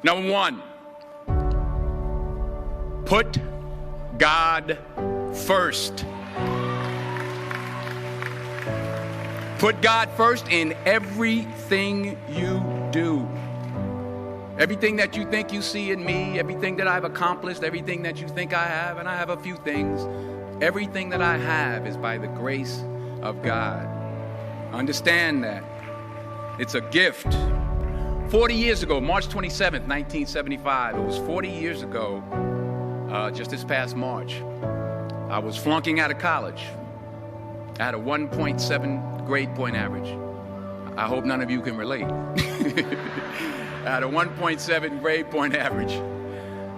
Number one, put God first. Put God first in everything you do. Everything that you think you see in me, everything that I've accomplished, everything that you think I have, and I have a few things, everything that I have is by the grace of God. Understand that. It's a gift. 40 years ago, March 27th, 1975, it was 40 years ago, just this past March, I was flunking out of college. I had a 1.7 grade point average. I hope none of you can relate. I had a 1.7 grade point average.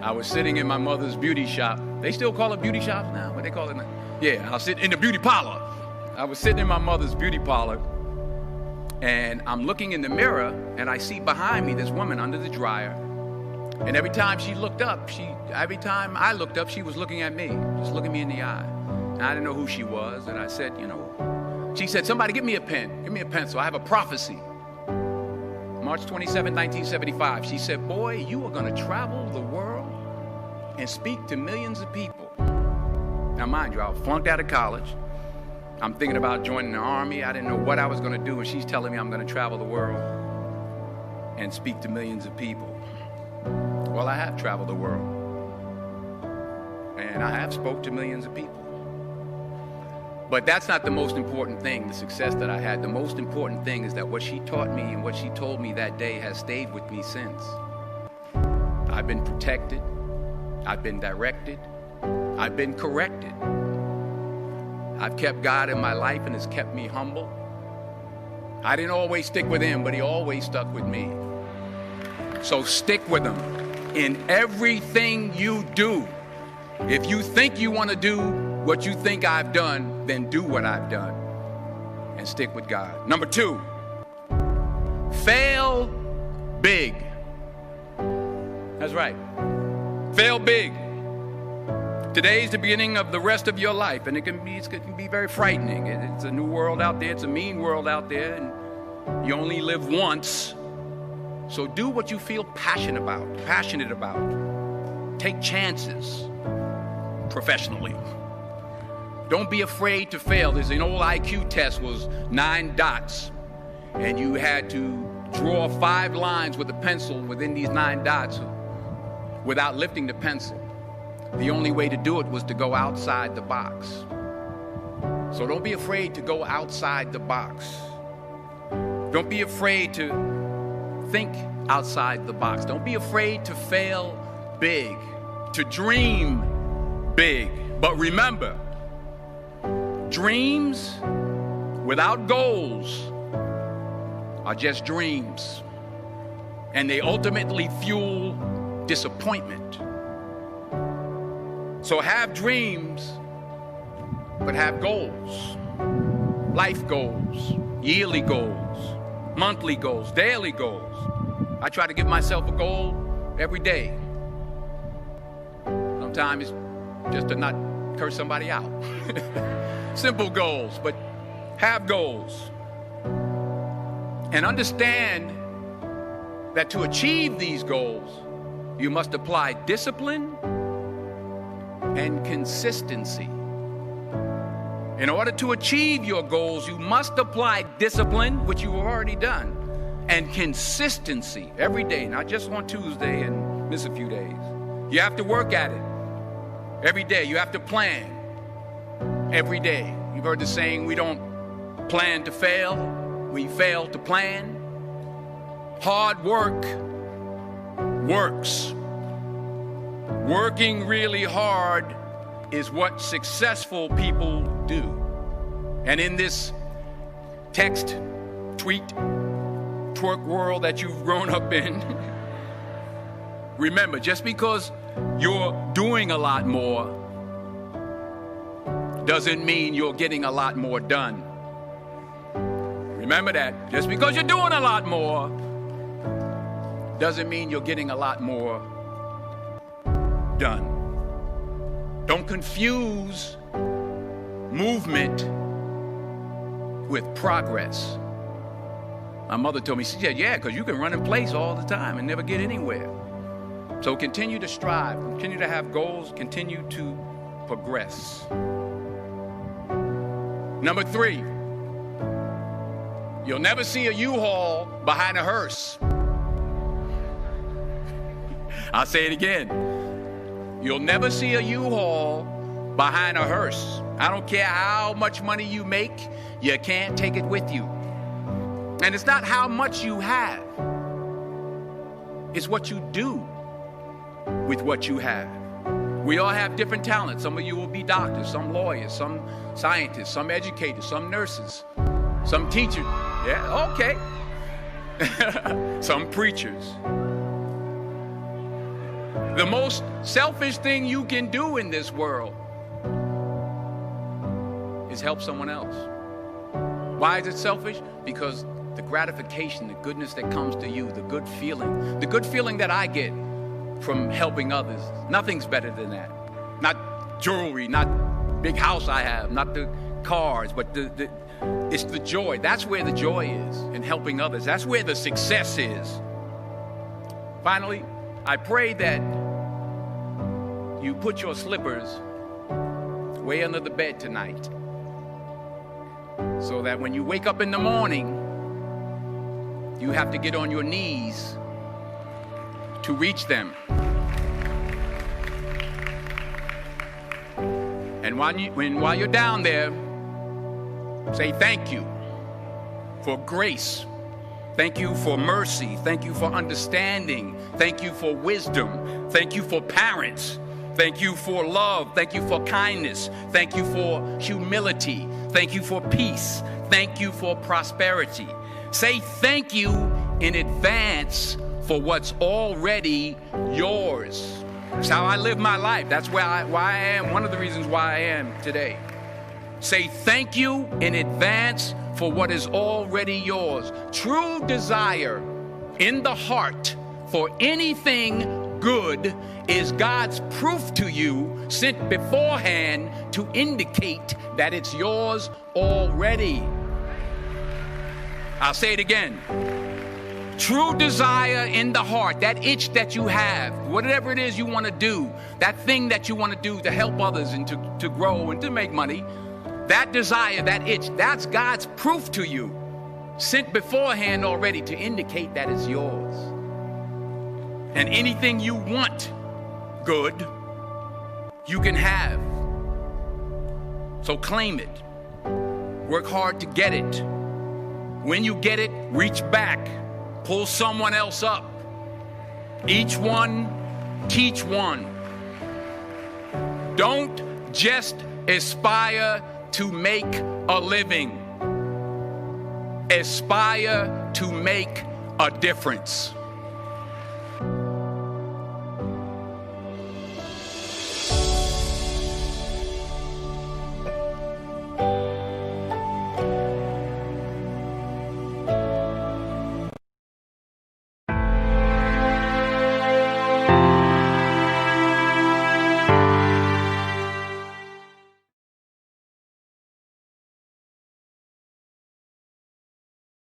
I was sitting in my mother's beauty shop. They still call it beauty shops now? What they call it now? Yeah, I was sitting in the beauty parlor. I was sitting in my mother's beauty parlor, and I'm looking in the mirror, and I see behind me this woman under the dryer. And every time she looked up, every time I looked up, she was looking at me, just looking me in the eye. And I didn't know who she was, and I said, she said, somebody give me a pen, give me a pencil, I have a prophecy. March 27, 1975, she said, boy, you are gonna travel the world and speak to millions of people. Now mind you, I was flunked out of college. I'm thinking about joining the army. I didn't know what I was gonna do, and she's telling me I'm gonna travel the world and speak to millions of people. Well, I have traveled the world, and I have spoke to millions of people. But that's not the most important thing, the success that I had. The most important thing is that what she taught me and what she told me that day has stayed with me since. I've been protected, I've been directed, I've been corrected. I've kept God in my life, and it's kept me humble. I didn't always stick with him, but he always stuck with me. So stick with him in everything you do. If you think you want to do what you think I've done, then do what I've done and stick with God. Number two, fail big. That's right. Fail big. Today's the beginning of the rest of your life, and it can be very frightening. It's a new world out there. It's a mean world out there, and you only live once. So do what you feel passionate about. Take chances professionally. Don't be afraid to fail. There's an old IQ test, was 9 dots, and you had to draw 5 lines with a pencil within these 9 dots without lifting the pencil. The only way to do it was to go outside the box. So don't be afraid to go outside the box. Don't be afraid to think outside the box. Don't be afraid to fail big, to dream big. But remember, dreams without goals are just dreams, and they ultimately fuel disappointment. So have dreams, but have goals. Life goals, yearly goals, monthly goals, daily goals. I try to give myself a goal every day. Sometimes it's just to not curse somebody out. Simple goals, but have goals. And understand that to achieve these goals, you must apply discipline and consistency. In order to achieve your goals, you must apply discipline, which you've already done, and consistency every day, not just on Tuesday and miss a few days. You have to work at it every day. You have to plan every day. You've heard the saying, we don't plan to fail, we fail to plan. Hard work works. Working really hard is what successful people do. And in this text, tweet, twerk world that you've grown up in, remember, just because you're doing a lot more doesn't mean you're getting a lot more done. Remember that. Just because you're doing a lot more doesn't mean you're getting a lot more done. Don't confuse movement with progress. My mother told me, she said, yeah, because you can run in place all the time and never get anywhere. So continue to strive, continue to have goals, continue to progress. Number 3, you'll never see a U-Haul behind a hearse. I'll say it again. You'll never see a U-Haul behind a hearse. I don't care how much money you make, you can't take it with you. And it's not how much you have. It's what you do with what you have. We all have different talents. Some of you will be doctors, some lawyers, some scientists, some educators, some nurses, some teachers. Yeah, okay. Some preachers. The most selfish thing you can do in this world is help someone else. Why is it selfish? Because the gratification, the goodness that comes to you, the good feeling that I get from helping others, nothing's better than that. Not jewelry, not big house I have, not the cars, but it's the joy. That's where the joy is, in helping others. That's where the success is. Finally, I pray that you put your slippers way under the bed tonight, so that when you wake up in the morning, you have to get on your knees to reach them. And while you're down there, say thank you for grace. Thank you for mercy. Thank you for understanding. Thank you for wisdom. Thank you for parents. Thank you for love. Thank you for kindness. Thank you for humility. Thank you for peace. Thank you for prosperity. Say thank you in advance for what's already yours. That's how I live my life. That's why I am. One of the reasons why I am today. Say thank you in advance for what is already yours. True desire in the heart for anything good is God's proof to you, sent beforehand to indicate that it's yours already. I'll say it again. True desire in the heart, that itch that you have, whatever it is you want to do, that thing that you want to do to help others and to grow and to make money, that desire, that itch, that's God's proof to you, sent beforehand already to indicate that it's yours. And anything you want good, you can have. So claim it. Work hard to get it. When you get it, reach back. Pull someone else up. Each one, teach one. Don't just aspire to make a living. Aspire to make a difference.